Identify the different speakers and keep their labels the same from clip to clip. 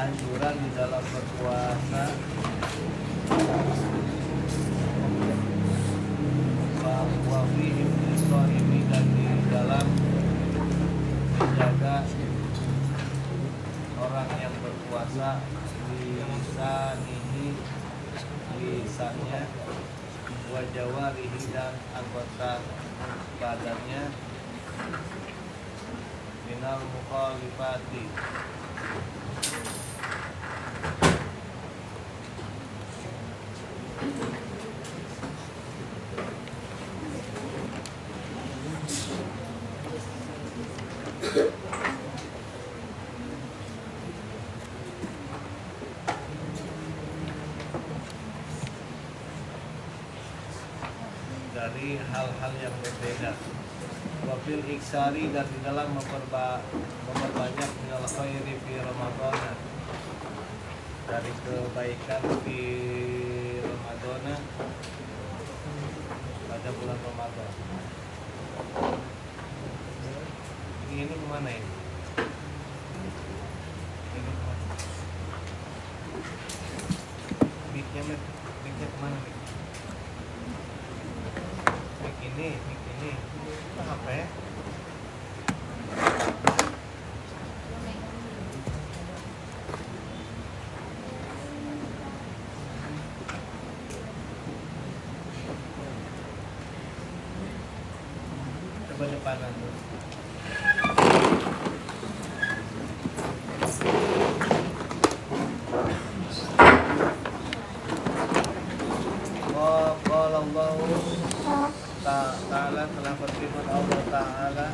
Speaker 1: anjuran di dalam berpuasa, bahwa fihi ini dan di dalam menjaga orang yang berpuasa lisannya, wajawarihi dan anggota badannya, minal mukhalifati dari hal-hal yang berbeda. Wafil iksari dan di dalam memperbanyak minal khairi fi Ramadan, dari kebaikan di Ramadan, pada bulan Ramadan. Ini kemana ini? Ini kemana? Mic-nya kemana nih? Mic ini apa ya? Coba depanan tuh. Allah Ta'ala telah berfirman Allah Ta'ala,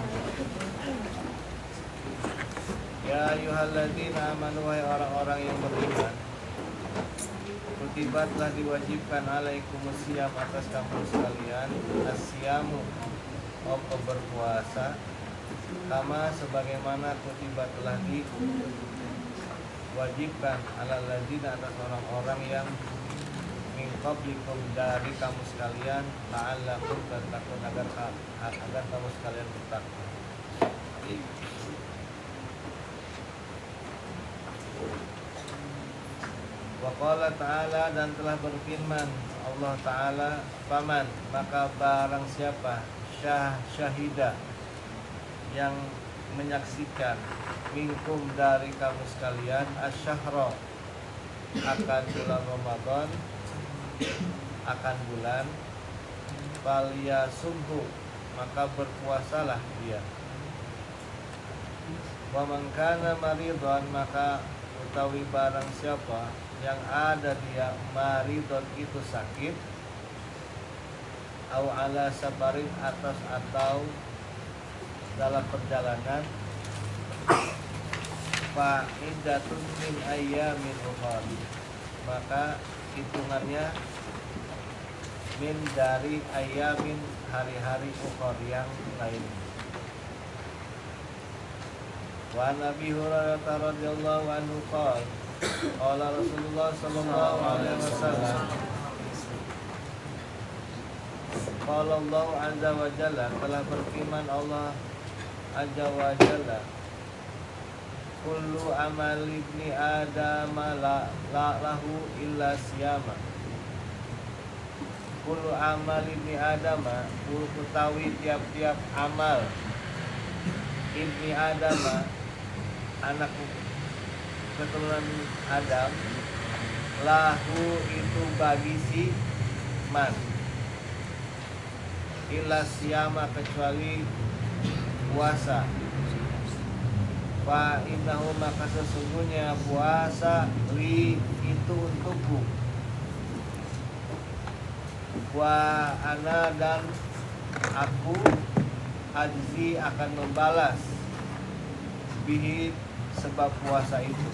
Speaker 1: ya ayyuhalladzina amanu, wahai orang-orang yang beriman, kutiba telah diwajibkan alaikumusiyam atas kamu sekalian, asyamu berpuasa, kama sebagaimana kutiba telah diwajibkan alalladzina atas orang-orang yang min qablikum dari kamu sekalian, la'allakum tattaqun, agar kamu sekalian bertakwa. Wa qala ta'ala, dan telah berfirman Allah Ta'ala, faman, maka barang siapa syahida yang menyaksikan, minkum dari kamu sekalian, asyahra akan bulan Ramadan, akan bulan, falyasumhu, maka berpuasalah dia. Wa man kana maridhan, maka utawi barang siapa yang ada dia maridhan itu sakit, au ala safarin atas atau dalam perjalanan, fa iddatun min ayyamin ukhra, maka hitungannya min dari ayamin, hari-hari ukhra yang lain. Wa Nabi Hurairah radhiyallahu anhu qala Rasulullah sallallahu alaihi wasallam, qala Allah azza wa jalla, telah berfirman Allah azza wa jalla, kullu amal ibni adam la lahu illa siyama. Kullu amal ibni adam, utawi tiap-tiap amal ibni adam, anak keturunan Adam, lahu itu bagi si man, illa siyama kecuali puasa. Fa innahu, maka sesungguhnya puasa, li itu untukku, wa ana dan aku, ajzi akan membalas, bihi sebab puasa itu.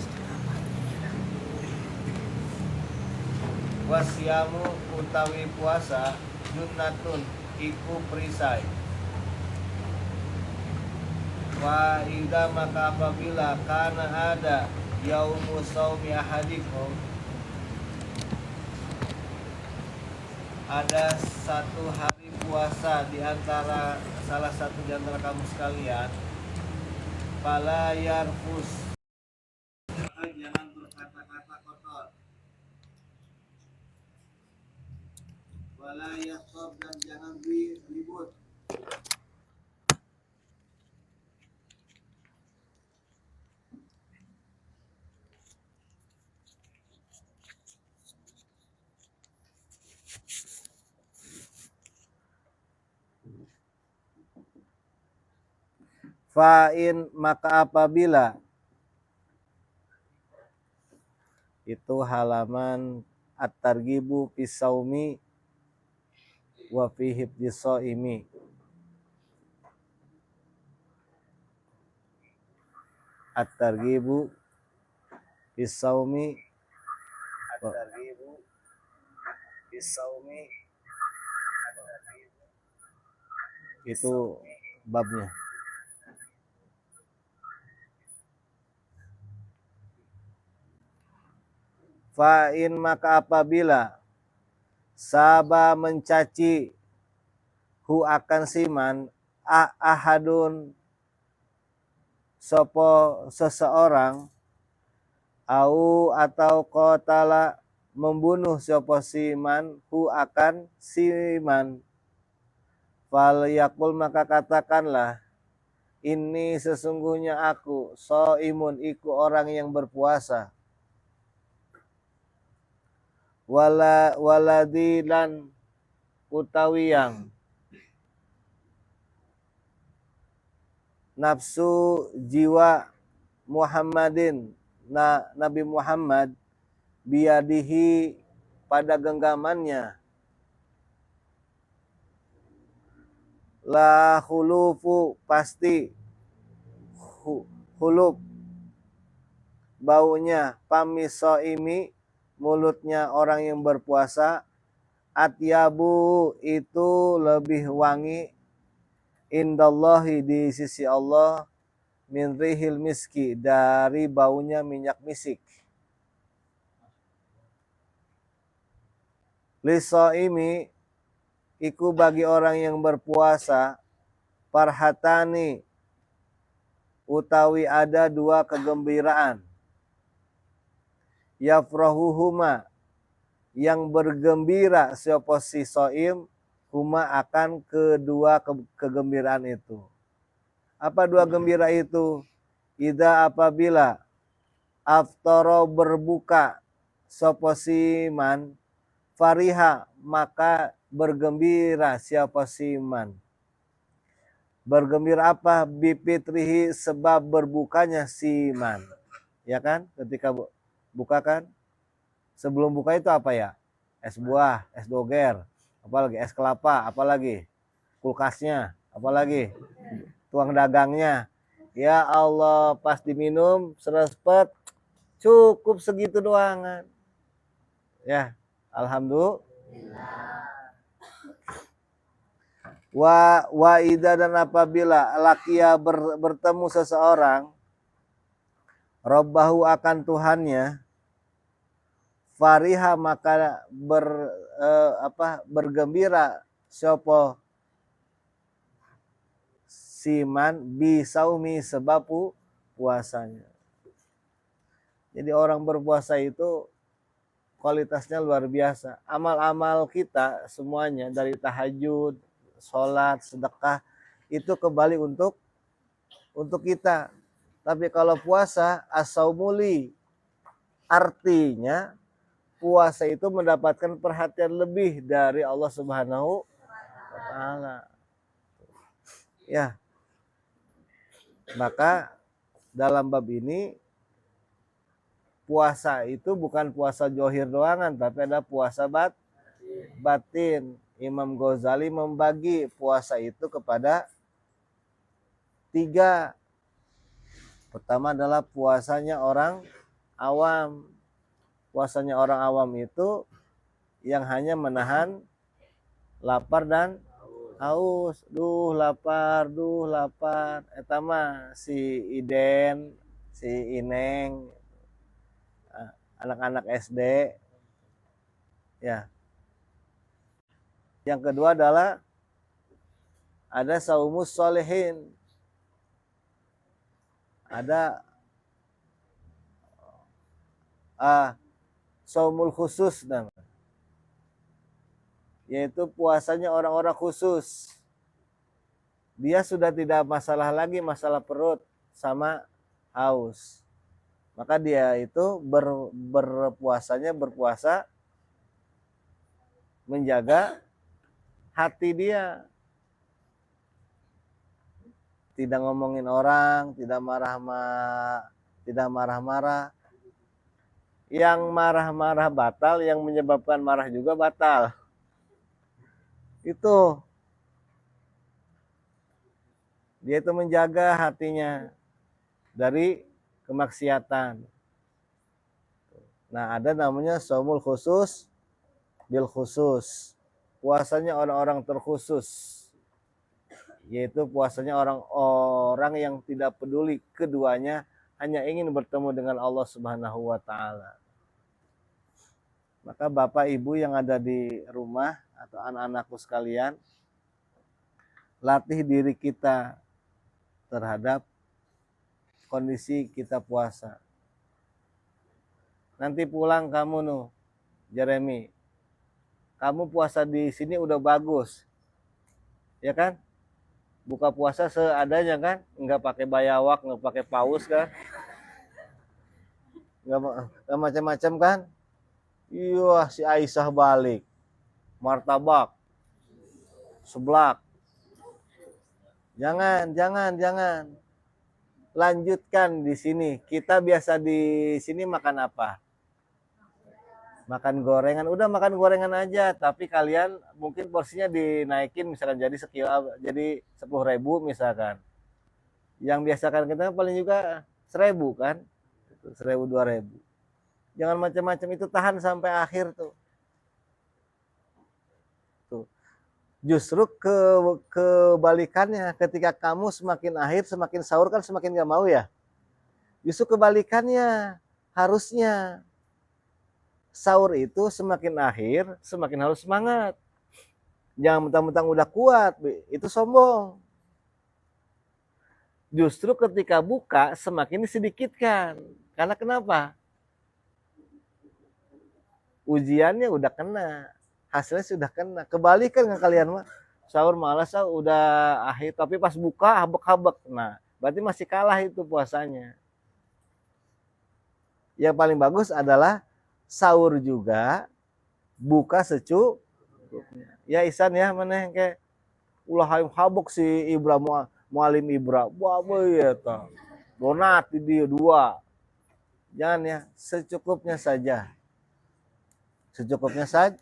Speaker 1: Wasyamu utawi puasa, junnatun iku perisai. Wa idza, maka apabila kana ada yaumu shaumi ahadikum, ada satu hari puasa di antara salah satu di antara kamu sekalian, fala yarfus, jangan kata-kata kotor. Wala yakhab, dan jangan ribut. Fa'in, maka apabila, itu halaman At-Targhibu Fisaumi wa fi hifdhis shaimi. At-Targhibu Fisaumi, At-Targhibu Fisaumi, itu babnya. Fa'in, maka apabila, saba mencaci, hu akan siman, ahadun sopo seseorang, au atau qatala membunuh sopo siman, hu akan siman, fal yakul, maka katakanlah, ini sesungguhnya aku, shaimun, iku orang yang berpuasa. Waladi, lan utawi yang nafsu jiwa Muhammadin, Nabi Muhammad, biadihi, pada genggamannya, la khulufu, pasti, khuluf, baunya, pamisoimi, mulutnya orang yang berpuasa, atyabu, itu lebih wangi, indallahi, di sisi Allah, min rihil miski, dari baunya minyak misik. Lisoimi, iku bagi orang yang berpuasa, farhatani, utawi ada dua kegembiraan, yafrahuhuma, yang bergembira siapa si soim, huma akan kedua kegembiraan itu. Apa dua gembira itu? Ida, apabila, aftoro, berbuka, siapa si man, fariha, maka bergembira siapa si man. Bergembira apa? Bipitrihi, sebab berbukanya si man. Ya kan? Ketika buka kan, sebelum buka itu apa ya? Es buah, es doger, apalagi es kelapa, apalagi kulkasnya, apalagi tuang dagangnya. Ya Allah, pas diminum serespet, cukup segitu doangan. Ya, alhamdulillah. Wa ida, dan apabila lakia bertemu seseorang, Rabbahu, akan Tuhannya, fariha, maka bergembira sapa siman, bisaumi, sebab puasanya. Jadi orang berpuasa itu kualitasnya luar biasa. Amal-amal kita semuanya, dari tahajud, sholat, sedekah, itu kembali untuk kita. Tapi kalau puasa, as-saumuli, artinya puasa itu mendapatkan perhatian lebih dari Allah Subhanahu wa Ta'ala. Ya, maka dalam bab ini, puasa itu bukan puasa johir doangan, tapi ada puasa batin. Imam Ghazali membagi puasa itu kepada 3. Pertama adalah puasanya orang awam. Puasanya orang awam itu yang hanya menahan lapar dan haus. Duh lapar. Etama si Iden, si Ineng, anak-anak SD. Ya. Yang kedua adalah ada saumus solehin. Ada Shaumul khusus namanya. Yaitu puasanya orang-orang khusus. Dia sudah tidak masalah lagi masalah perut sama haus. Maka dia itu berpuasa menjaga hati dia. Tidak ngomongin orang, tidak marah-marah. Yang marah-marah batal, yang menyebabkan marah juga batal. Itu. Dia itu menjaga hatinya dari kemaksiatan. Nah, ada namanya shaumul khusus bil khusus. Puasanya orang-orang terkhusus. Yaitu puasanya orang-orang yang tidak peduli keduanya, hanya ingin bertemu dengan Allah Subhanahu wa taala. Maka Bapak Ibu yang ada di rumah atau anak-anakku sekalian, latih diri kita terhadap kondisi kita puasa. Nanti pulang kamu Jeremy, kamu puasa di sini udah bagus, ya kan? Buka puasa seadanya kan, nggak pakai bayawak, nggak pakai paus kan, nggak macam-macam kan. Iya, si Aisyah balik, martabak, seblak. Jangan. Lanjutkan di sini. Kita biasa di sini makan apa? Makan gorengan. Udah makan gorengan aja, tapi kalian mungkin porsinya dinaikin misalkan jadi sekilo, jadi 10.000 misalkan. Yang biasa kan kita paling juga 1.000 kan, 1.000 2.000. Jangan macam-macam, itu tahan sampai akhir tuh. Justru kebalikannya, ketika kamu semakin akhir, semakin sahur kan semakin gak mau ya. Justru kebalikannya, harusnya sahur itu semakin akhir, semakin harus semangat. Jangan mentang-mentang udah kuat, itu sombong. Justru ketika buka semakin disedikitkan. Karena kenapa? Ujiannya udah kena, hasilnya sudah kena. Kebalikan nggak kalian mah? Sahur malas, udah akhir, tapi pas buka habek-habek. Nah, berarti masih kalah itu puasanya. Yang paling bagus adalah sahur juga, buka secukupnya. Ya Isan ya, mana yang kayak ulah habuk si Ibra Mualim Ibra. Wah ya ta. Donat di dia 2. Jangan ya, secukupnya saja. Secukupnya saja.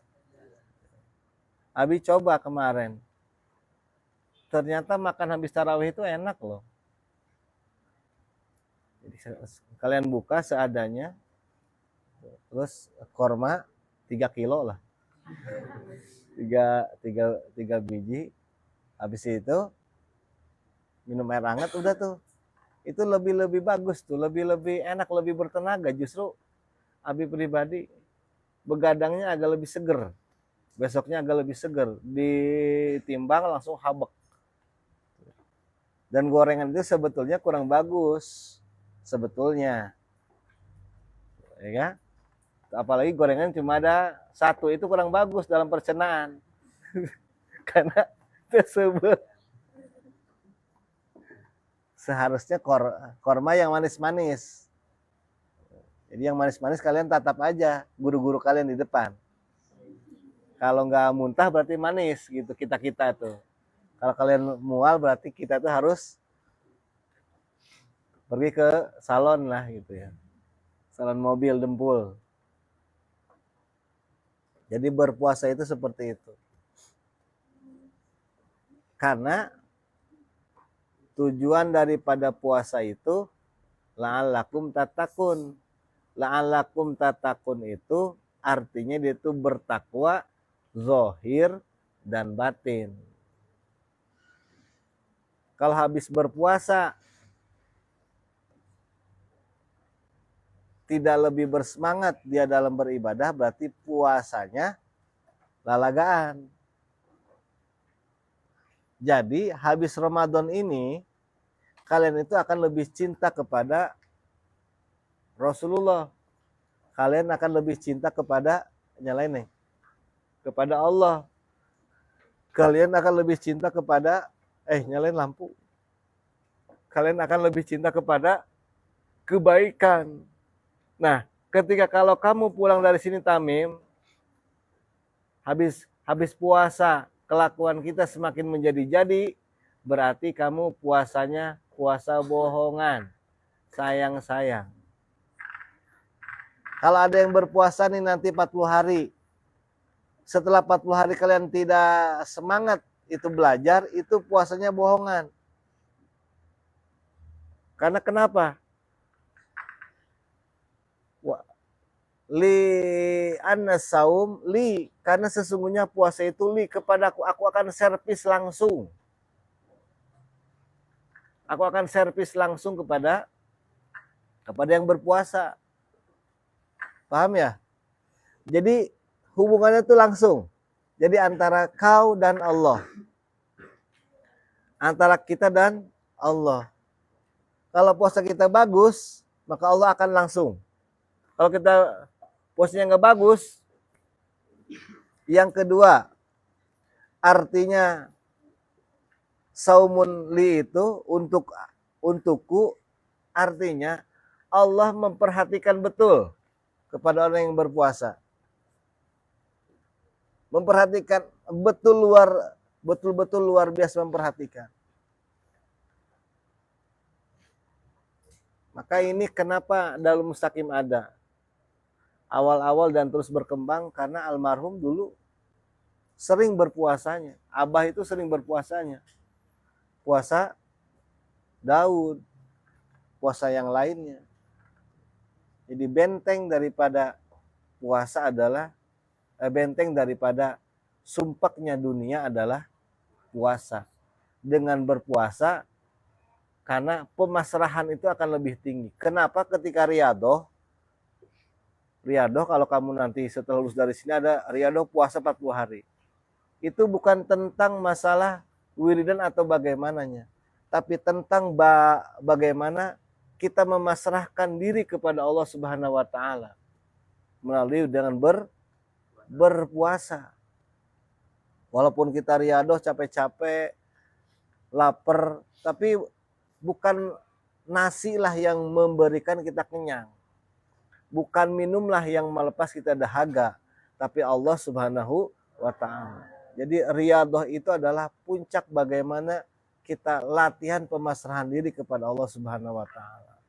Speaker 1: Abi coba kemarin. Ternyata makan habis tarawih itu enak loh. Jadi kalian buka seadanya. Terus korma 3 kilo lah, 3 biji. Habis itu minum air hangat, udah tuh. Itu lebih bagus tuh, lebih enak, lebih bertenaga. Justru Abi pribadi begadangnya agak lebih seger, besoknya agak lebih seger, ditimbang langsung habek. Dan gorengan itu sebetulnya kurang bagus sebetulnya, ya kan? Apalagi gorengan cuma ada 1, itu kurang bagus dalam pencernaan. Karena tersebut seharusnya korma yang manis-manis. Jadi yang manis-manis kalian tatap aja, guru-guru kalian di depan. Kalau nggak muntah berarti manis gitu, kita tuh. Kalau kalian mual berarti kita tuh harus pergi ke salon lah gitu ya, salon mobil dempul. Jadi berpuasa itu seperti itu. Karena tujuan daripada puasa itu la'allakum tattaqun. La'allakum tattaqun itu artinya dia itu bertakwa zahir dan batin. Kalau habis berpuasa tidak lebih bersemangat dia dalam beribadah, berarti puasanya lalagaan. Jadi habis Ramadan ini kalian itu akan lebih cinta kepada Rasulullah. kalian akan lebih cinta kepada, nyalain nih, kepada Allah. Kalian akan lebih cinta kepada, nyalain lampu. Kalian akan lebih cinta kepada kebaikan. Nah, ketika kalau kamu pulang dari sini Tamim, habis puasa, kelakuan kita semakin menjadi-jadi, berarti kamu puasanya puasa bohongan, sayang-sayang. Kalau ada yang berpuasa nih nanti 40 hari, setelah 40 hari kalian tidak semangat itu belajar, itu puasanya bohongan. Karena kenapa? Li anna saum li, karena sesungguhnya puasa itu li, kepada aku akan servis langsung. Aku akan servis langsung kepada yang berpuasa. Paham ya? Jadi hubungannya itu langsung. Jadi antara kau dan Allah. Antara kita dan Allah. Kalau puasa kita bagus, maka Allah akan langsung. Kalau kita puasanya nggak bagus, yang kedua, artinya saumun li itu untukku, artinya Allah memperhatikan betul kepada orang yang berpuasa. Memperhatikan betul-betul luar biasa memperhatikan. Maka ini kenapa Darul Mustaqim ada awal-awal dan terus berkembang, karena almarhum dulu sering berpuasanya. Abah itu sering berpuasanya. Puasa Daud, puasa yang lainnya. Jadi benteng daripada puasa adalah benteng daripada sumpeknya dunia adalah puasa. Dengan berpuasa, karena pemasrahan itu akan lebih tinggi. Kenapa? Ketika riadoh kalau kamu nanti setelah lulus dari sini ada riadoh puasa 40 hari. Itu bukan tentang masalah wiridan atau bagaimananya, tapi tentang bagaimana kita memasrahkan diri kepada Allah Subhanahu wa taala melalui dengan berpuasa. Walaupun kita riadoh capek-capek, lapar, tapi bukan nasi lah yang memberikan kita kenyang. Bukan minumlah yang melepas kita dahaga, tapi Allah Subhanahu wa taala. Jadi riadoh itu adalah puncak bagaimana kita latihan pemasrahan diri kepada Allah Subhanahu wa taala.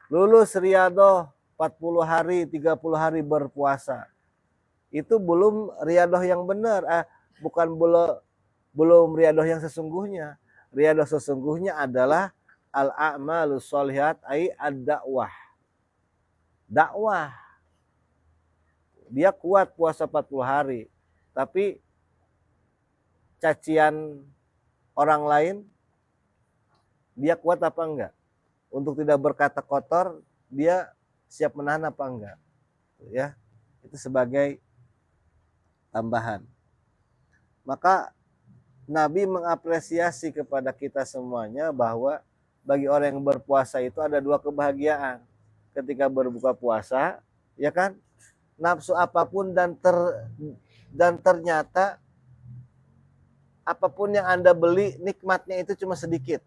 Speaker 1: Lulus riadoh 40 hari, 30 hari berpuasa. Itu belum riadoh yang benar, belum riadoh yang sesungguhnya. Riadoh sesungguhnya adalah al-a'malus sholihat, ai ad-dakwah. Dakwah. Dia kuat puasa 40 hari, tapi cacian orang lain dia kuat apa enggak? Untuk tidak berkata kotor, dia siap menahan apa enggak? Ya, itu sebagai tambahan. Maka Nabi mengapresiasi kepada kita semuanya bahwa bagi orang yang berpuasa itu ada dua kebahagiaan. Ketika berbuka puasa, ya kan? Nafsu apapun dan ternyata apapun yang Anda beli, nikmatnya itu cuma sedikit.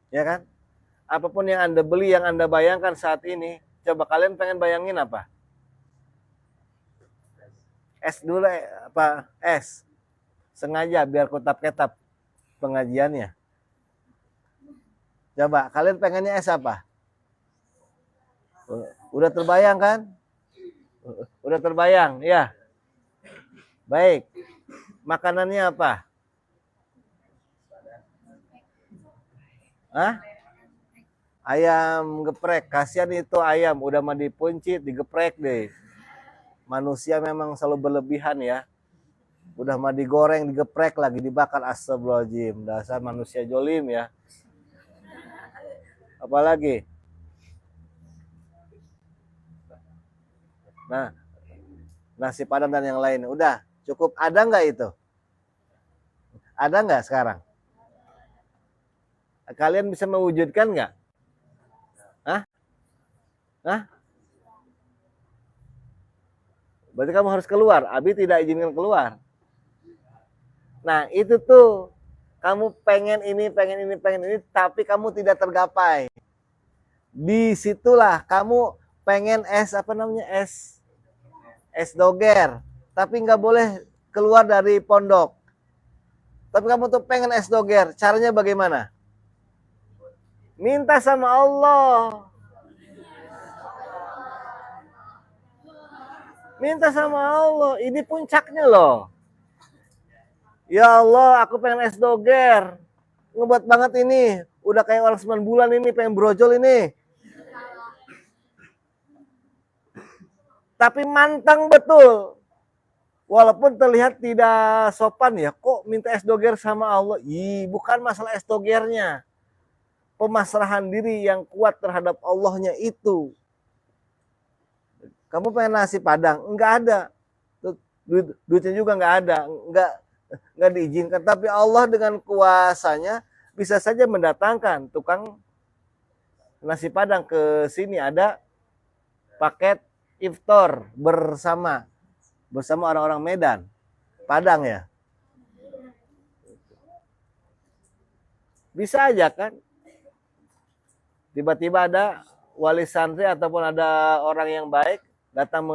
Speaker 1: Ya kan? Apapun yang Anda beli, yang Anda bayangkan saat ini, coba kalian pengen bayangin apa? Es dulu apa? Es. Sengaja biar kutap-ketap pengajiannya. Coba kalian pengennya es apa? Udah terbayang kan? Udah terbayang, ya. Baik. Makanannya apa? Hah? Ayam geprek. Kasihan itu ayam udah mah dipuncit, digeprek deh. Manusia memang selalu berlebihan ya. Udah mah digoreng, digeprek lagi, dibakar, astagfirullahaladzim. Dasar manusia jolim ya. Apalagi? Nah, nasi padang dan yang lain. Udah, cukup. Ada nggak itu? Ada nggak sekarang? Kalian bisa mewujudkan nggak? Hah? Berarti kamu harus keluar. Abi tidak izinkan keluar. Nah, itu tuh. Kamu pengen ini, tapi kamu tidak tergapai. Disitulah kamu pengen es doger, tapi nggak boleh keluar dari pondok. Tapi kamu tuh pengen es doger, caranya bagaimana? Minta sama Allah. Minta sama Allah, ini puncaknya loh. Ya Allah, aku pengen es doger. Ngebuat banget ini. Udah kayak orang 9 bulan ini, pengen brojol ini. Tapi mantang betul. Walaupun terlihat tidak sopan ya, kok minta es doger sama Allah? Bukan masalah es dogernya. Pemasrahan diri yang kuat terhadap Allahnya itu. Kamu pengen nasi padang? Enggak ada. Duitnya juga enggak ada. Enggak diizinkan. Tapi Allah dengan kuasanya bisa saja mendatangkan tukang nasi padang ke sini. Ada paket iftar bersama orang-orang Medan. Padang ya. Bisa aja kan. Tiba-tiba ada wali santri ataupun ada orang yang baik datang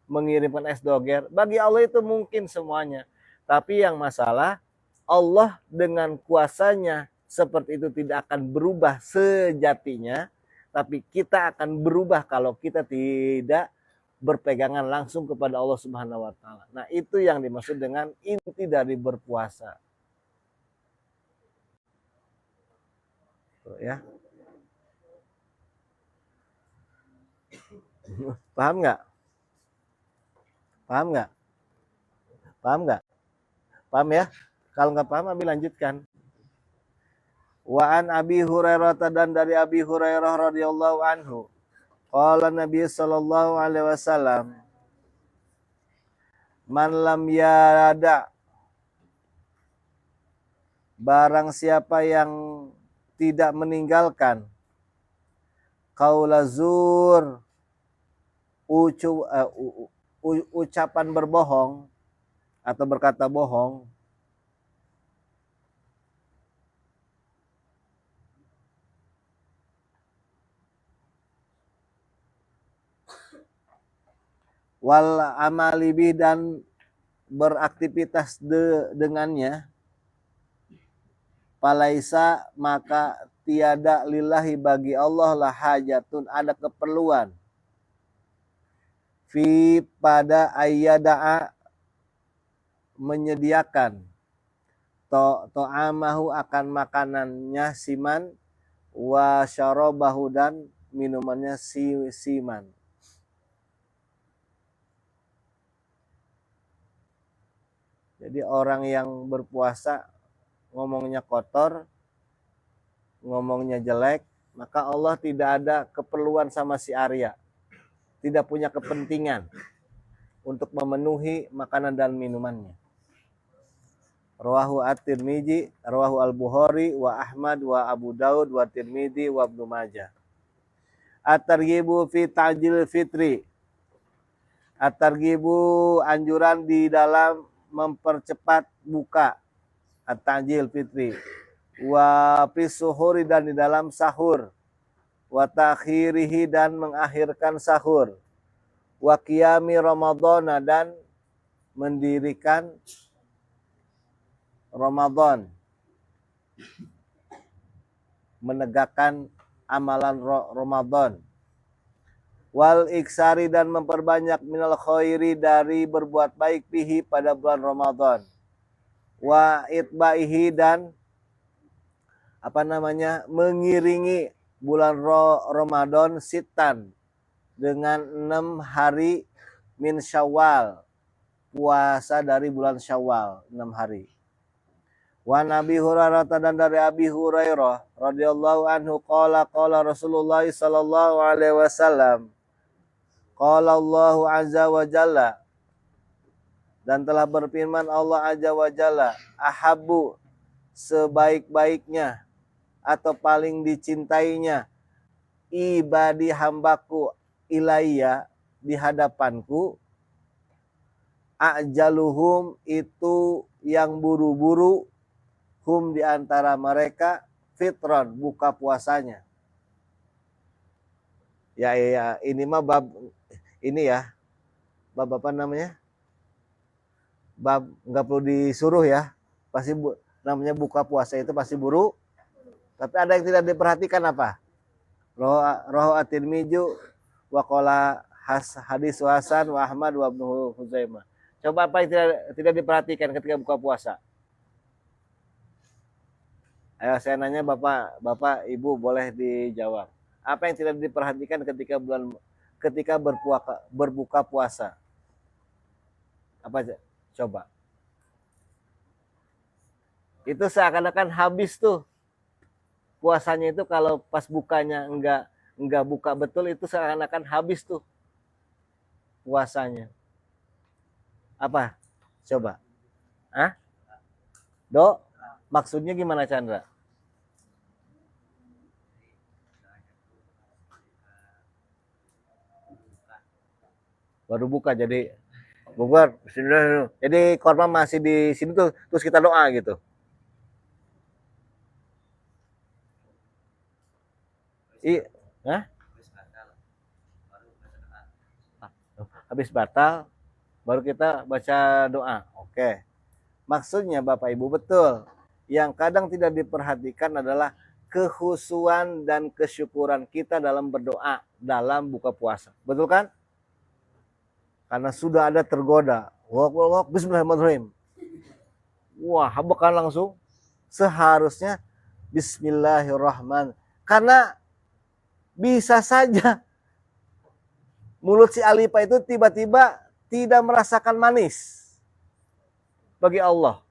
Speaker 1: mengirimkan es doger. Bagi Allah itu mungkin semuanya. Tapi yang masalah, Allah dengan kuasanya seperti itu tidak akan berubah sejatinya. Tapi kita akan berubah kalau kita tidak berpegangan langsung kepada Allah Subhanahu wa Ta'ala. Nah, itu yang dimaksud dengan inti dari berpuasa. Tuh, ya. Paham nggak? Paham nggak? Paham nggak? Paham ya? Kalau nggak paham, Abi lanjutkan. Wa an Abi Hurairah, dan dari Abi Hurairah radhiyallahu anhu, qala Nabi sallallahu alaihi wasallam, man lam yada, barang siapa yang tidak meninggalkan qaula zur, ucapan berbohong atau berkata bohong, wal amalibi, dan beraktivitas dengannya, palaisa, maka tiada lillahi, bagi Allah lah hajatun, ada keperluan, fi, pada ayyada'a, menyediakan, to'amahu, akan makanannya, siman, wa syarabahu, dan minumannya siman. Jadi orang yang berpuasa ngomongnya kotor, ngomongnya jelek, maka Allah tidak ada keperluan sama si Arya. Tidak punya kepentingan untuk memenuhi makanan dan minumannya. Rawahu at-Tirmidzi, rawahu al-Bukhari, wa Ahmad, wa Abu Daud, wa Tirmidzi, wa Ibnu Majah. At-targhibu fi ta'jil fitri. At-targhibu, anjuran di dalam mempercepat buka. At-ta'jil fitri. Wa fi suhuri, dan di dalam sahur. Wa ta'khirihi, dan mengakhirkan sahur. Wa qiyami Ramadhana, dan mendirikan Ramadan, menegakkan amalan Ramadan. Wal iksari, dan memperbanyak minal khairi, dari berbuat baik fihi, pada bulan Ramadan. Wa itbaihi, dan mengiringi bulan Ramadan sitan, dengan 6 hari min Syawal, puasa dari bulan Syawal 6 hari. Wa Nabi Hurairah, dan dari Abi Hurairah radhiyallahu anhu, qala Rasulullah sallallahu alaihi wasallam, qala Allah azza wa jalla, dan telah berfirman Allah azza wa jalla, ahabbu, sebaik-baiknya atau paling dicintainya, ibadi hambaku ilayya di hadapanku, ajaluhum itu yang buru-buru, hum di antara mereka, fitron buka puasanya. Ya ini mah bab ini ya, bab apa namanya? Bab nggak perlu disuruh ya, pasti namanya buka puasa itu pasti buru. Tapi ada yang tidak diperhatikan apa? Roh at-Tirmidzi wa qala hadis Hasan wa Ahmad wa Ibnu Huzaimah. Coba apa yang tidak diperhatikan ketika buka puasa? Ayo saya nanya Bapak, Ibu boleh dijawab. Apa yang tidak diperhatikan ketika berbuka puasa? Apa aja? Coba. Itu seakan-akan habis tuh. Puasanya itu kalau pas bukanya enggak buka betul, itu seakan-akan habis tuh puasanya. Apa? Coba. Hah? Do? Maksudnya gimana, Chandra? Baru buka jadi bubar. Jadi korban masih di sini tuh, terus kita doa gitu. Hah? Habis batal baru kita baca doa. Oke. Maksudnya Bapak Ibu betul. Yang kadang tidak diperhatikan adalah kehusuan dan kesyukuran kita dalam berdoa dalam buka puasa. Betul kan? Karena sudah ada tergoda. Bismillahirrahmanirrahim. Wah, habakan langsung. Seharusnya Bismillahirrahmanirrahim. Karena bisa saja mulut si Alipa itu tiba-tiba tidak merasakan manis bagi Allah.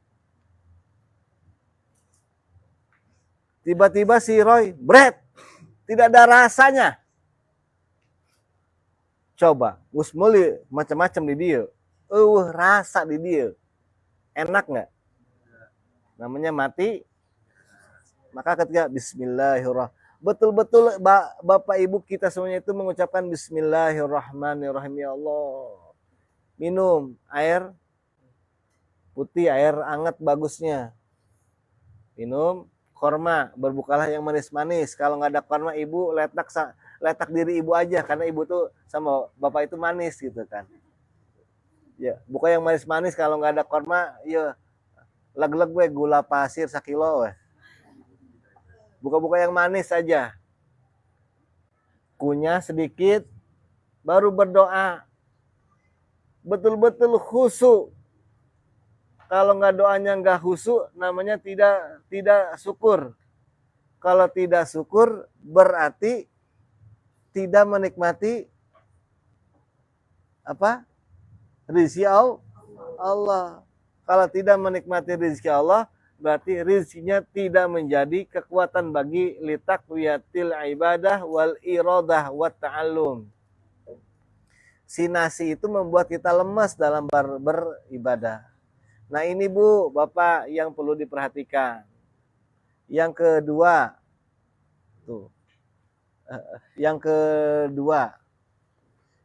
Speaker 1: Tiba-tiba si Roy, bread, tidak ada rasanya. Coba, Gusmuli macam-macam di dia. Rasa di dia. Enak nggak? Namanya mati. Maka ketika Bismillahirrahmanirrahim. Betul-betul Bapak Ibu kita semuanya itu mengucapkan Bismillahirrahmanirrahim. Ya Allah. Minum air putih, air hangat bagusnya. Minum korma, berbukalah yang manis-manis. Kalau nggak ada korma, Ibu letak diri Ibu aja. Karena Ibu tuh sama Bapak itu manis gitu kan. Ya, buka yang manis-manis. Kalau nggak ada korma, ya leg-leg gue gula pasir 1 kilo we. Buka-buka yang manis saja. Kunyah sedikit, baru berdoa. Betul-betul khusyuk. Kalau nggak doanya nggak khusyuk, namanya tidak syukur. Kalau tidak syukur, berarti tidak menikmati apa? Rizki Allah. Kalau tidak menikmati rizki Allah, berarti rizkinya tidak menjadi kekuatan bagi litakwiyatil ibadah wal iradah wat ta'allum. Si nasi itu membuat kita lemas dalam beribadah. Nah ini Bu, Bapak yang perlu diperhatikan. Yang kedua,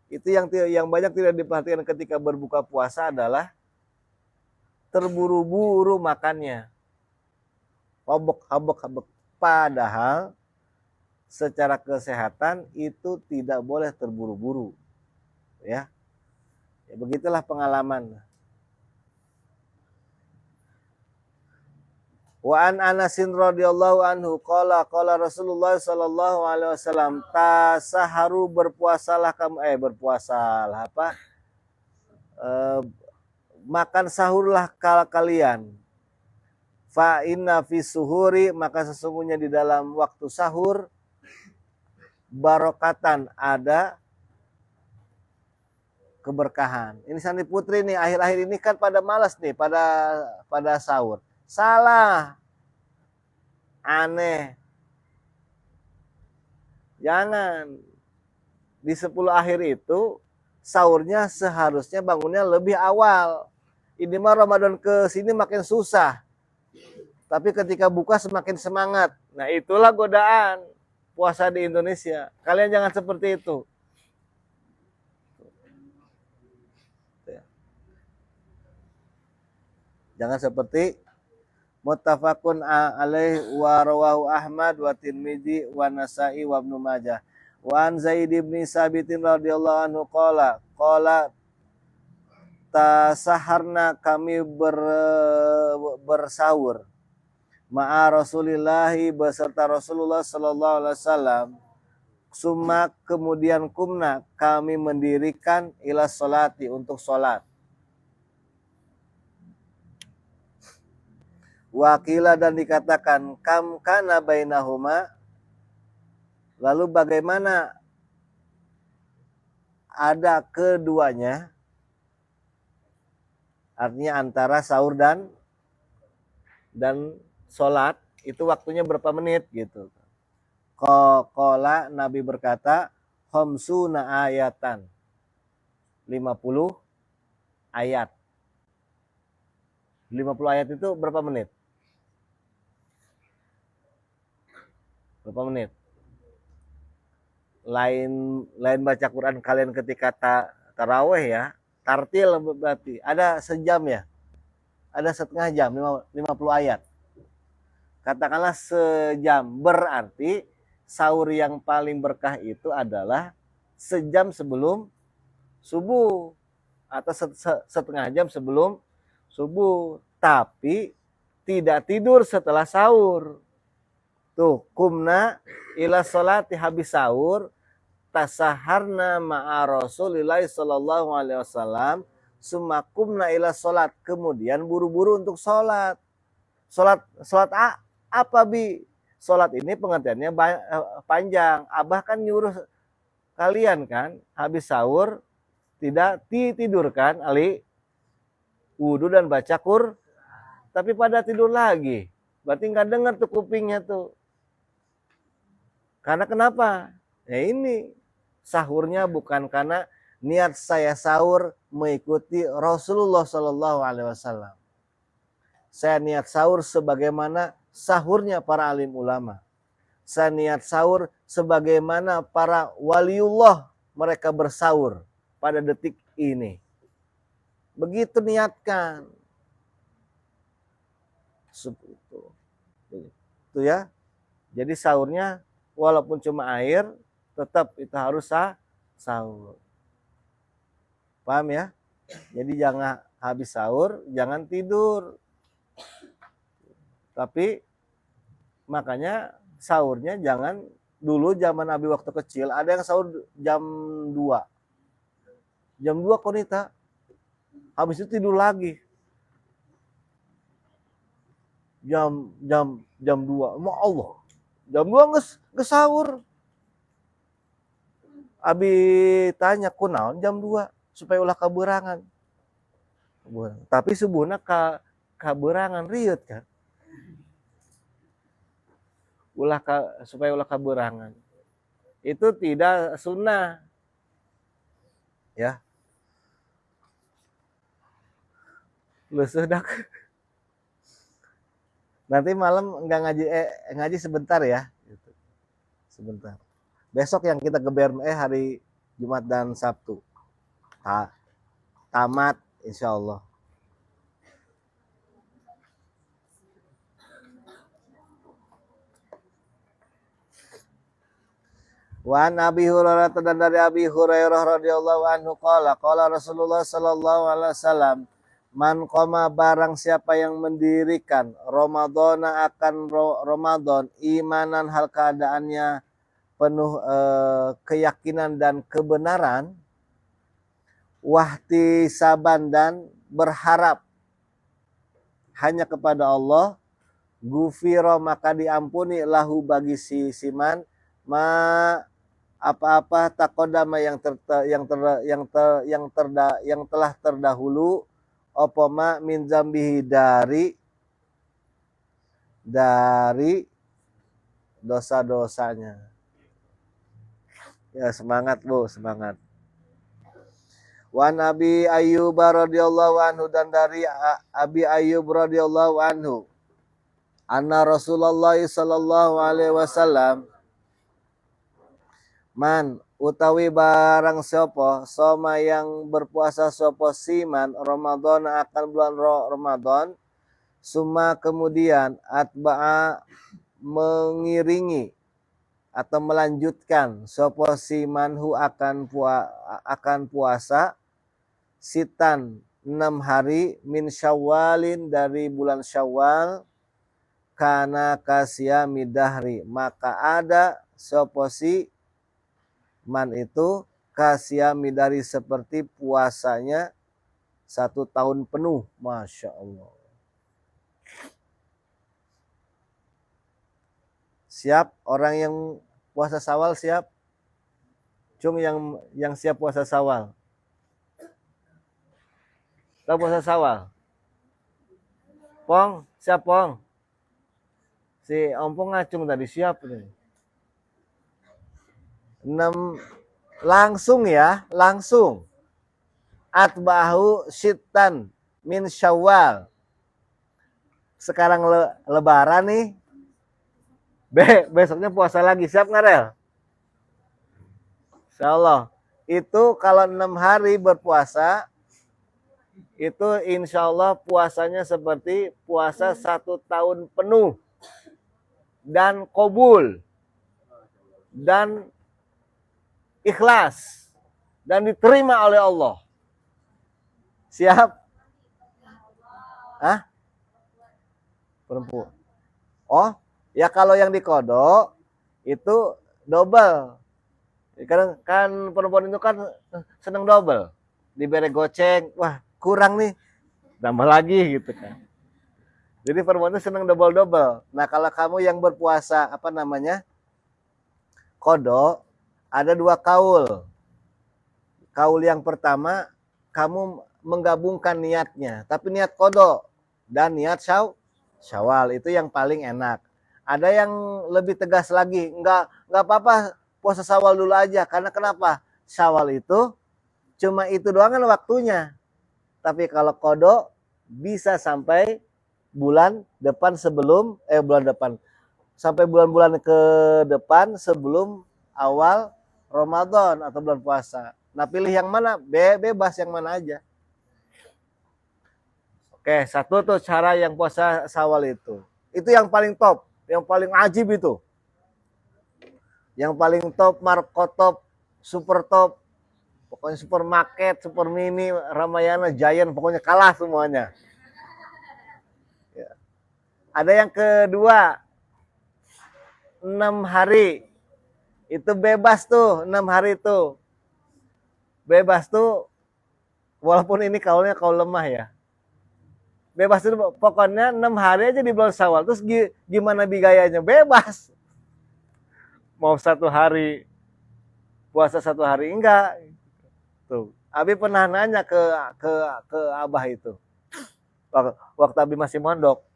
Speaker 1: itu yang banyak tidak diperhatikan ketika berbuka puasa adalah terburu-buru makannya. Habek. Padahal secara kesehatan itu tidak boleh terburu-buru. Ya begitulah pengalaman. Wa an Anasin radhiyallahu anhu qala Rasulullah sallallahu alaihi wasallam tasaharu berpuasalah kamu makan sahurlah kalian. Fa inna fi suhuri, maka sesungguhnya di dalam waktu sahur barokatan, ada keberkahan. Ini Sandi Putri nih akhir-akhir ini kan pada malas nih pada sahur. Salah. Aneh. Jangan. Di 10 akhir itu sahurnya seharusnya bangunnya lebih awal. Ini mah Ramadan ke sini makin susah. Tapi ketika buka semakin semangat. Nah itulah godaan. puasa di Indonesia. Kalian jangan seperti itu. Jangan seperti muttafaqun alaih wa rawahu Ahmad wa Tirmidzi wa Nasa'i wa Ibnu Majah. Wa an Zaid bin Sabit radhiyallahu anhu qala tasaharna kami bersahur ma'a Rasulillahi beserta Rasulullah sallallahu alaihi wasallam. Summa kemudian kumna kami mendirikan ila solati untuk solat. Wakila dan dikatakan kam kana bainahuma, lalu bagaimana ada keduanya, artinya antara sahur dan sholat itu waktunya berapa menit gitu. Qala Nabi berkata khamsuna ayatan, 50 ayat. 50 ayat itu berapa menit? Berapa menit? Lain baca Quran kalian ketika taraweh ya, tartil berarti ada sejam ya, ada setengah jam, 50 ayat. Katakanlah sejam, berarti sahur yang paling berkah itu adalah sejam sebelum subuh atau setengah jam sebelum subuh, tapi tidak tidur setelah sahur. Tuh, kumna ila sholati, habis sahur, tasaharna ma'a Rasulillah sallallahu alaihi wasallam, summa kumna ila sholat, kemudian buru-buru untuk sholat. Sholat apa bi? Sholat ini pengertiannya panjang. Abah kan nyuruh kalian kan, habis sahur tidak ditidurkan, ali wudu dan baca Qur'an, tapi pada tidur lagi. Berarti nggak dengar tuh kupingnya tuh. Karena kenapa? Ya ini sahurnya bukan karena niat saya sahur mengikuti Rasulullah Shallallahu Alaihi Wasallam. Saya niat sahur sebagaimana sahurnya para alim ulama. Saya niat sahur sebagaimana para waliullah mereka bersahur pada detik ini. Begitu niatkan. Itu ya. Jadi sahurnya walaupun cuma air, tetap itu harus sahur. Paham ya? Jadi jangan habis sahur, jangan tidur. Tapi makanya sahurnya jangan dulu zaman Nabi waktu kecil, ada yang sahur jam 2. Jam 2 konita. Habis itu tidur lagi. Jam 2. Ma Allah. Jam 2 geus sahur. Abi tanya kunaon jam 2 supaya ulah kaberangan. Tapi subuhna kaberangan riut kan. Supaya ulah kaberangan. Itu tidak sunnah. Ya. Lu sudah nanti malam enggak ngaji sebentar ya gitu. Sebentar. Besok yang kita geber hari Jumat dan Sabtu. Tamat insyaallah. Wa Nabi Hurairah, dan dari Abi Hurairah radhiyallahu anhu qala Rasulullah sallallahu alaihi wasallam, man qama, barang siapa yang mendirikan Ramadhana akan Ramadan, imanan hal keadaannya penuh keyakinan dan kebenaran, wahti saban dan berharap hanya kepada Allah, gufiro maka diampuni lahu bagi si siman apa-apa takodama yang telah terdahulu, opoma min zambihi dari dosa-dosanya. Ya semangat Bu, semangat. Wa Nabi Ayyub radhiyallahu anhu, dan dari Abi Ayyub radhiyallahu anhu, anna Rasulullah sallallahu alaihi wasallam, Man utawi barang sopo soma yang berpuasa sopo siman Ramadan akan bulan Ramadan summa kemudian atba'a mengiringi atau melanjutkan sopo simanhu akan puasa sitan 6 hari min syawalin dari bulan syawal kana kasya midahri maka ada sopo si man itu kasya midari seperti puasanya 1 tahun penuh. Masya Allah. Siap orang yang puasa Syawal siap? Cung yang siap puasa Syawal. Tahu puasa Syawal? Pong, siap Pong. Si Ompong ngacung tadi siap nih. 6 langsung ya, langsung. Atbahu sitan min syawal. Sekarang lebaran nih. Besoknya puasa lagi. Siap nggak Rel? Insyaallah. Itu kalau 6 hari berpuasa, itu insya Allah puasanya seperti puasa 1 tahun penuh. Dan qabul. Dan ikhlas dan diterima oleh Allah. Siap? Hah? Perempuan. Oh, ya kalau yang dikodok itu double. Kan perempuan itu kan seneng double. Diberi goceng, wah kurang nih, tambah lagi gitu kan. Jadi perempuan itu seneng double-double. Nah kalau kamu yang berpuasa apa namanya kodok, ada 2 kaul. Kaul yang pertama, kamu menggabungkan niatnya. Tapi niat kodok dan niat syawal. Itu yang paling enak. Ada yang lebih tegas lagi. Enggak apa-apa puasa syawal dulu aja. Karena kenapa? Syawal itu cuma itu doang kan waktunya. Tapi kalau kodok bisa sampai bulan depan sebelum, bulan depan. Sampai bulan-bulan ke depan sebelum awal Ramadan atau bulan puasa. Nah pilih yang mana? Bebas yang mana aja. Oke, satu tuh cara yang puasa Syawal itu. Itu yang paling top, yang paling ajib itu. Yang paling top, Marco top, super top. Pokoknya supermarket, super mini, Ramayana, Giant, pokoknya kalah semuanya. Ya. Ada yang kedua, 6 hari. Itu bebas tuh 6 hari itu. Bebas tuh walaupun ini kaulnya kaul lemah ya. Bebas itu pokoknya 6 hari aja di bulan Syawal. Terus gimana bigayanya? Bebas. Mau 1 hari puasa 1 hari enggak. Tuh. Abi pernah nanya ke Abah itu. Waktu Abi masih mondok.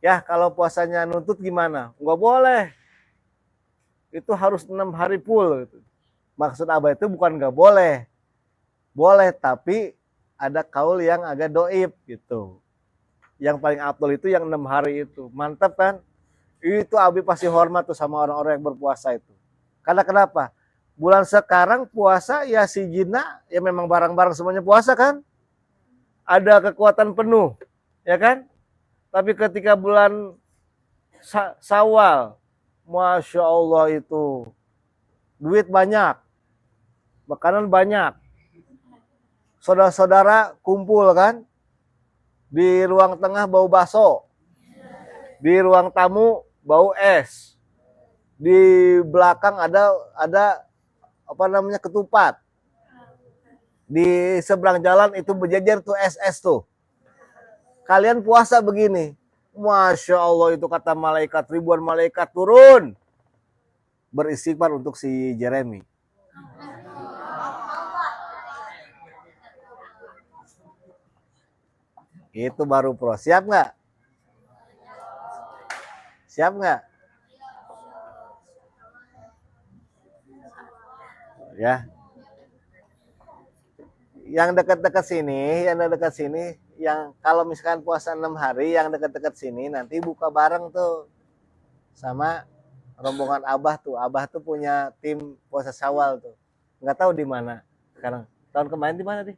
Speaker 1: Ya, kalau puasanya nuntut gimana? Enggak boleh. Itu harus 6 hari full. Maksud Abah itu bukan nggak boleh. Boleh, tapi ada kaul yang agak doib gitu. Yang paling afdol itu yang 6 hari itu. Mantap kan? Itu Abi pasti hormat tuh sama orang-orang yang berpuasa itu. Karena kenapa? Bulan sekarang puasa ya si Jina, ya memang barang-barang semuanya puasa kan? Ada kekuatan penuh, ya kan? Tapi ketika bulan Syawal, Masya Allah itu duit banyak, makanan banyak, saudara-saudara kumpul kan, di ruang tengah bau bakso, di ruang tamu bau es, di belakang ada apa namanya ketupat, di seberang jalan itu berjejer tuh es tuh. Kalian puasa begini, Masya Allah itu kata malaikat, ribuan malaikat turun beristighfar untuk si Jeremy. Itu baru pro. Siap nggak? Siap nggak? Ya. Yang dekat-dekat sini, yang kalau misalkan puasa 6 hari, yang dekat-dekat sini nanti buka bareng tuh sama rombongan Abah tuh punya tim puasa Syawal tuh. Nggak tahu di mana sekarang. Tahun kemarin di mana, Di?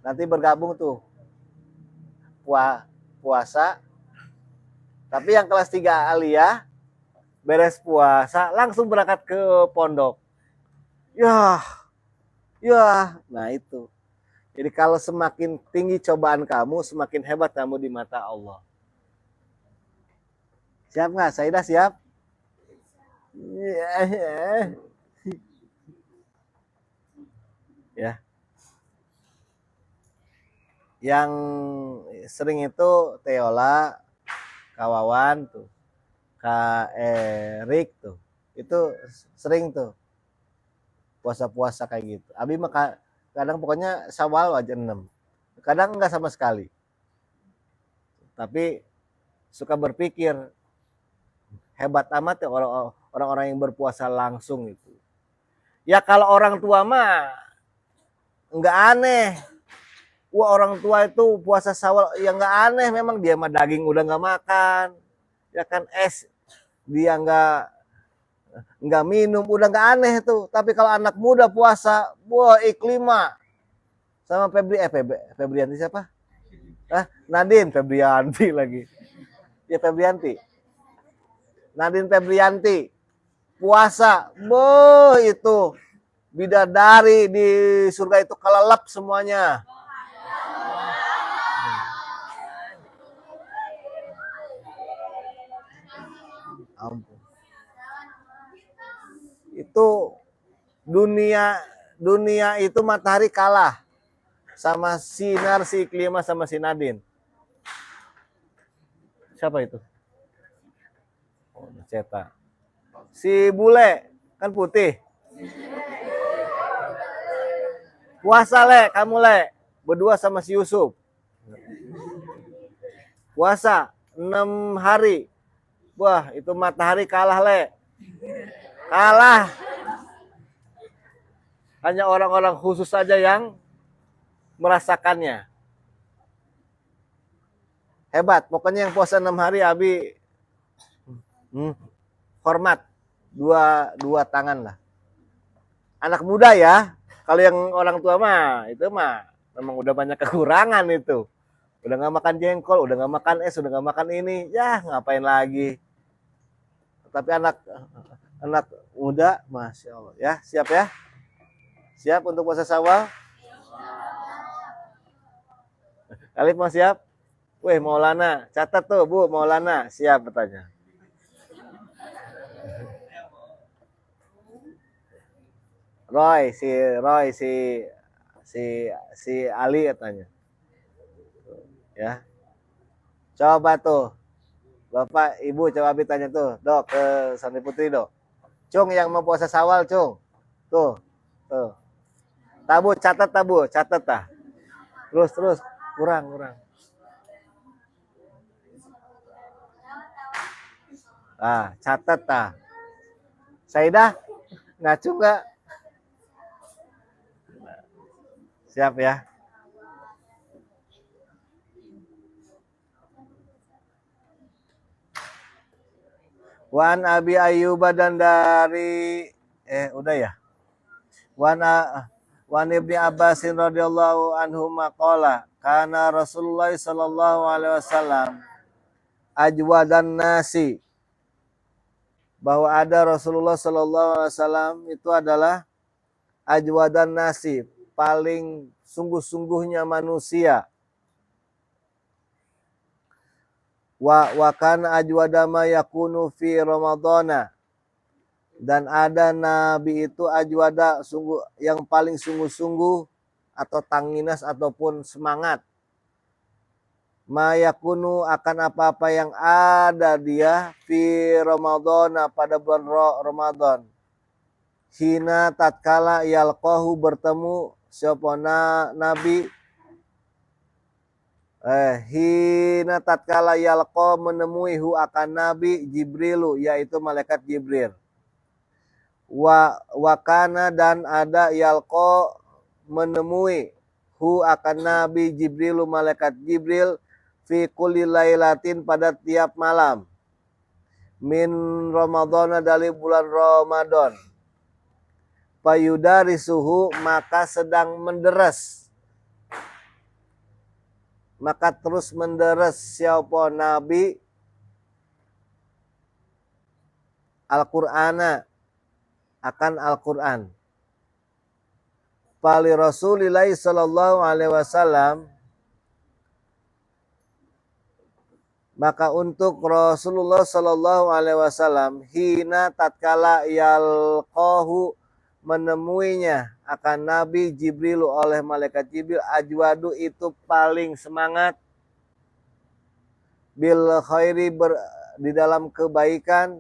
Speaker 1: Nanti bergabung tuh puasa. Tapi yang kelas 3 Aliyah beres puasa langsung berangkat ke pondok. Ya, nah itu. Jadi kalau semakin tinggi cobaan kamu, semakin hebat kamu di mata Allah. Siap nggak? Saidah siap? Ya. Yang sering itu Teola, Kawawan tuh, Kak Erik tuh. Itu sering tuh puasa-puasa kayak gitu. Abi mah kadang pokoknya Syawal aja 6. Kadang enggak sama sekali. Tapi suka berpikir hebat amat ya orang-orang yang berpuasa langsung itu. Ya kalau orang tua mah enggak aneh. Wah orang tua itu puasa Syawal ya enggak aneh, memang dia mah daging udah enggak makan. Ya kan es dia enggak minum udah enggak aneh tuh. Tapi kalau anak muda puasa, wah iklima sama Febrianti siapa? Nadine Febrianti lagi. Ya Febrianti. Nadine Febrianti. Puasa, boh itu bidadari di surga itu kelelep semuanya. Ampun. Itu dunia itu matahari kalah sama sinar si Iklima sama si Nadine. Siapa itu? Oh, cetak. Si bule kan putih. Puasa le, kamu le, berdua sama si Yusuf. Puasa 6 hari. Wah, itu matahari kalah le. Kalah. Hanya orang-orang khusus saja yang merasakannya. Hebat. Pokoknya yang puasa 6 hari Abi hormat. Dua tangan lah. Anak muda ya. Kalau yang orang tua mah itu mah memang udah banyak kekurangan itu. Udah nggak makan jengkol, udah nggak makan es, udah nggak makan ini. Ya ngapain lagi. Tapi anak muda, Masya Allah. Ya, siap ya? Siap untuk puasa Syawal? Alif mau siap? Weh, Maulana. Catat tuh, Bu, Maulana. Siap bertanya. Roy, si Ali katanya. Ya. Coba tuh. Bapak, Ibu coba Abi tanya tuh, Dok, ke Santri Putri, Dok. Cung yang mau puasa Syawal, Cung. Tuh. Tabu, catat tah. Terus, kurang. Catat tah. Saidah, ngacu nggak? Siap ya. Wan Abi Ayyub dan dari udah ya. Wan Ibni Abbasin radhiyallahu anhu maqala kana Rasulullah sallallahu alaihi wasallam ajwadan nasi, bahwa ada Rasulullah sallallahu alaihi wasallam itu adalah ajwadan nasi, paling sungguh-sungguhnya manusia. Wa kana ajwadama yakunu fi Ramadhana, dan ada nabi itu ajwada sungguh yang paling sungguh-sungguh atau tanginas ataupun semangat. Ma yakunu akan apa-apa yang ada dia fi Ramadhana pada bulan Ramadan. Hina tatkala yalqahu bertemu siapa nabi hina tatkala yalqa menemui hu akan nabi Jibrilu, yaitu malaikat Jibril. Wa kana dan ada yalqa menemui hu akan nabi Jibrilu malaikat Jibril fi kulli lailatin pada tiap malam min Ramadhan dari bulan Ramadan. Payudarisuhu maka sedang menderes, maka terus menderes siapa Nabi Al-Qur'ana akan Al-Qur'an. Pali Rasulillah sallallahu alaihi wasallam, maka untuk Rasulullah sallallahu alaihi wasallam hina tatkala yalqahu menemuinya akan Nabi Jibril oleh malaikat Jibril ajwadu itu paling semangat bil khairi di dalam kebaikan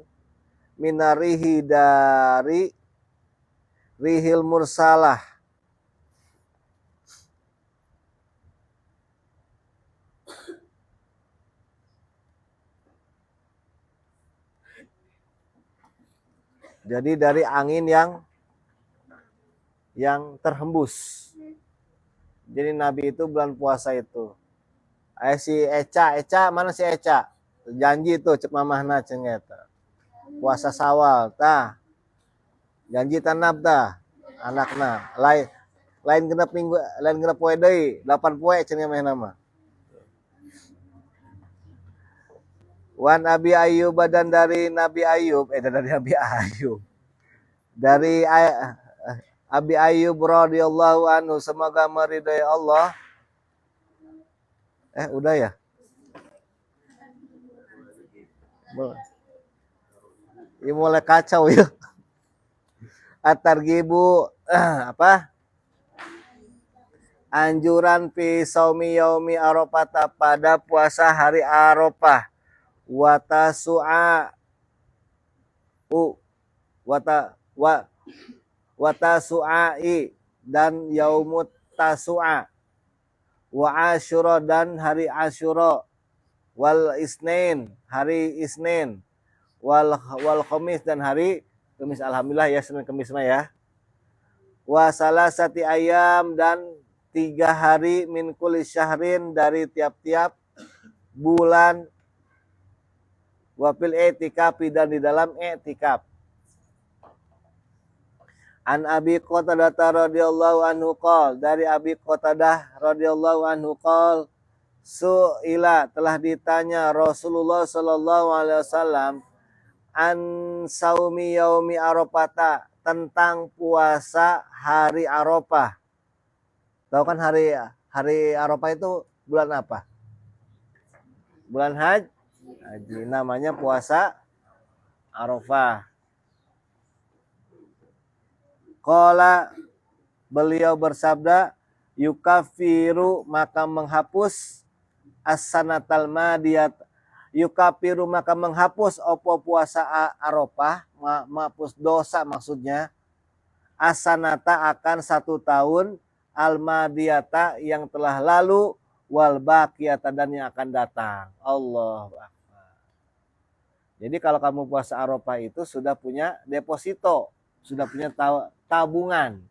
Speaker 1: minarihi dari rihil mursalah jadi dari angin yang terhembus. Jadi Nabi itu bulan puasa itu. Si Eca, mana si Eca? Janji tuh cek mamahna cengeta. Puasa Sawal tah. Janji tanap tah anakna. Lain genep minggu, lain genep poe deui, 8 poe cenah mah nama. Wan Abi Ayyub dan dari Nabi Ayyub, dari Nabi Ayyub. Dari Abi Ayyub radhiyallahu anhu, semoga meridai Allah. Udah ya? Ini mulai kacau ya. At-targhibu apa? Anjuran fi saumi yaumi Arafah pada puasa hari Arafah. Watasu'ai dan yaumut tasu'a wa asyura dan hari asyura wal isnin hari isnin wal khamis dan hari Kamis. Alhamdulillah ya, Senin Kamis mah ya. Wa salasati ayam dan 3 hari min kulli syahrin dari tiap-tiap bulan. Wa fil i'tikafi dan di dalam i'tikaf. An Abi Qatadah radhiyallahu anhu qol, dari Abi Qatadah radhiyallahu anhu qol, su'ila telah ditanya Rasulullah sallallahu alaihi wasallam an saumi yaumi Arafah, tentang puasa hari Arafah. Tahu kan hari Arafah itu bulan apa? Bulan haji, namanya puasa Arafah. Qala, beliau bersabda, yukafiru maka menghapus as-sanatal madiyat, yukafiru maka menghapus opo puasa Arafah, menghapus dosa maksudnya, as-sanata akan 1 tahun, al-madiyata yang telah lalu, wal baqiyata dan yang akan datang. Allahu Akbar. Jadi kalau kamu puasa Arafah itu sudah punya deposito, sudah punya tabungan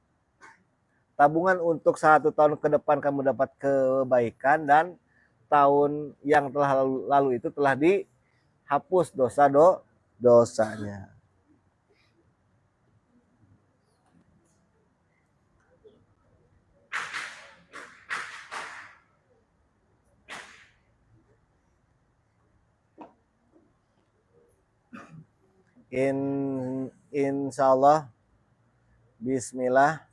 Speaker 1: untuk 1 tahun ke depan kamu dapat kebaikan, dan tahun yang telah lalu itu telah dihapus dosanya. Insyaallah, bismillah,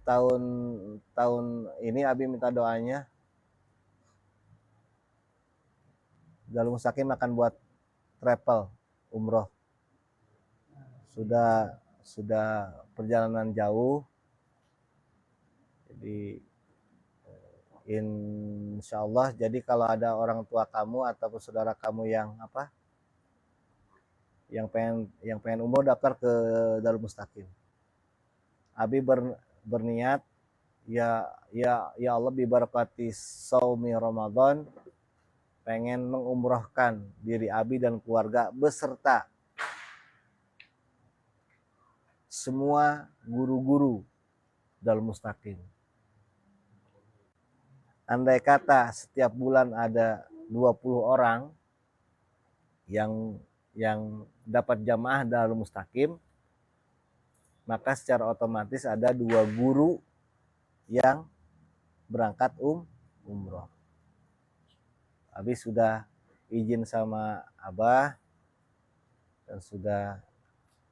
Speaker 1: tahun ini Abi minta doanya Darul Mustaqim akan buat travel umroh. Sudah perjalanan jauh, jadi insyaallah, jadi kalau ada orang tua kamu ataupun saudara kamu yang pengen umroh, daftar ke Darul Mustaqim. Abi berniat, ya Allah, bi barakati saumi Ramadan, pengen mengumrohkan diri Abi dan keluarga beserta semua guru-guru Darul Mustaqim. andai kata setiap bulan ada 20 orang yang dapat jamaah Darul Mustaqim, maka secara otomatis ada 2 guru yang berangkat umroh. Habis sudah izin sama Abah dan sudah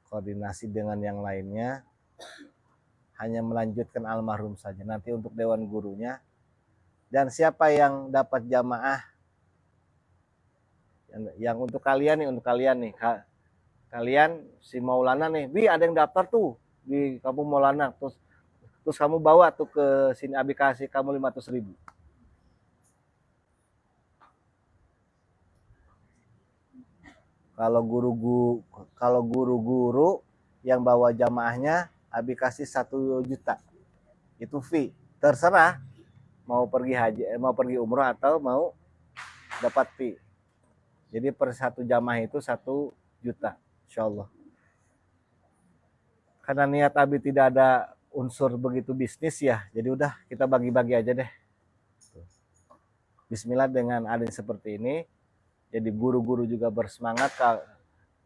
Speaker 1: koordinasi dengan yang lainnya, hanya melanjutkan almarhum saja. Nanti untuk dewan gurunya dan siapa yang dapat jamaah, yang untuk kalian nih, kalian si Maulana nih, Bi ada yang daftar tuh di kampung Maulana, terus kamu bawa tuh ke sini, Abi kasih kamu 500.000. Kalau guru-guru yang bawa jamaahnya, Abi kasih 1 juta. Itu fee. Terserah mau pergi haji, mau pergi umroh atau mau dapat fee. Jadi per 1 jamaah itu 1 juta, insya Allah. Karena niat Abi tidak ada unsur begitu bisnis ya, jadi udah kita bagi-bagi aja deh. Bismillah, dengan adanya seperti ini, jadi guru-guru juga bersemangat,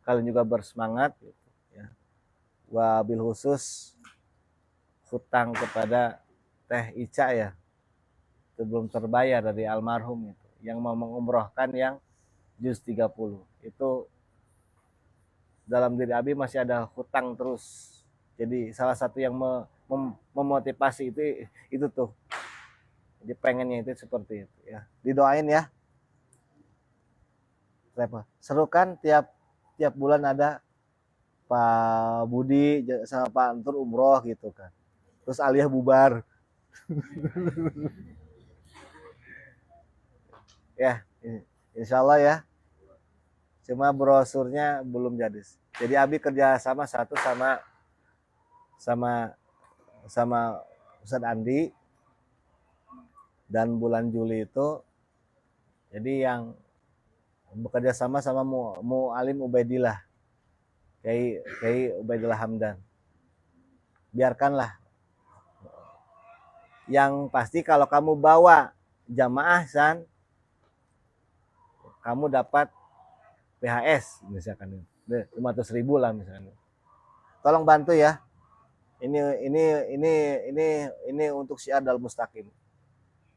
Speaker 1: kalian juga bersemangat. Ya. Wabil khusus hutang kepada Teh Ica ya, itu belum terbayar dari almarhum itu, yang mau mengumrohkan yang juz 30 itu dalam diri Abi masih ada hutang terus. Jadi salah satu yang memotivasi itu tuh. Jadi pengennya itu seperti itu ya. Didoain ya. Seru kan tiap bulan ada Pak Budi sama Pak Antur umroh gitu kan. Terus Aliyah bubar. Ya, insya Allah ya. Cuma brosurnya belum jadi. Jadi Abi kerja sama Ustadz Andi, dan bulan Juli itu jadi yang bekerja sama Mu'alim Ubaidillah, Kiai Ubaidillah Hamdan. Biarkanlah. Yang pasti kalau kamu bawa jamaah San, kamu dapat PHS misalkan 500.000 lah misalkan. Tolong bantu ya. Ini untuk syiar Darul Mustaqim.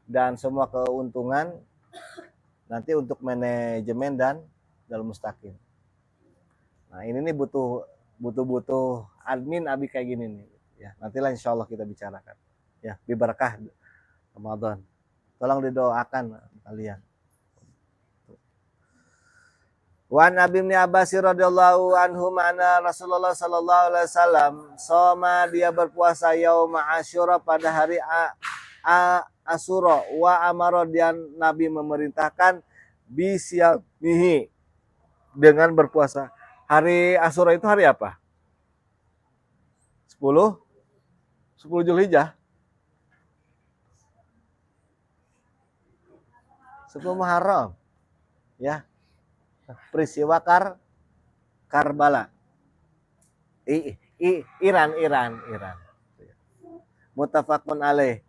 Speaker 1: Dan semua keuntungan nanti untuk manajemen dan Darul Mustaqim. Nah, ini nih butuh admin Abi kayak gini nih. Ya, nantilah insya Allah kita bicarakan. Ya, bibarakah Ramadan. Tolong didoakan kalian. Wa Nabi bin Abbas radhiyallahu anhu mana Rasulullah sallallahu alaihi wasallam soma, dia berpuasa yaum Asyura pada hari Asyura, wa amara, dan Nabi memerintahkan bisyamihi, dengan berpuasa. Hari Asyura itu hari apa? 10 Zulhijjah. 10 Muharram. Ya. Peristiwa Karbala. Iran. Muttafaqun alaih.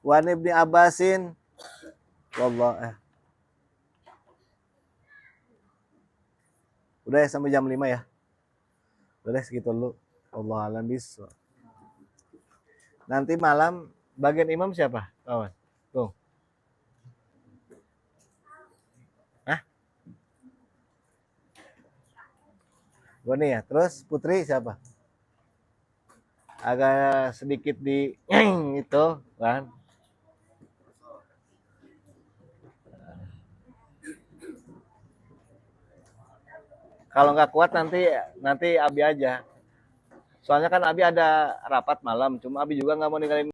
Speaker 1: Wa Ibnu Abbasin wallah. Udah ya, sampai jam 5 ya. Udah segitu dulu. Allah alam bis. Nanti malam bagian imam siapa, kawan? Tuh. Gue nih ya. Terus Putri siapa? Agak sedikit di itu kan. Kalau nggak kuat nanti Abi aja. Soalnya kan Abi ada rapat malam. Cuma Abi juga nggak mau ninggalin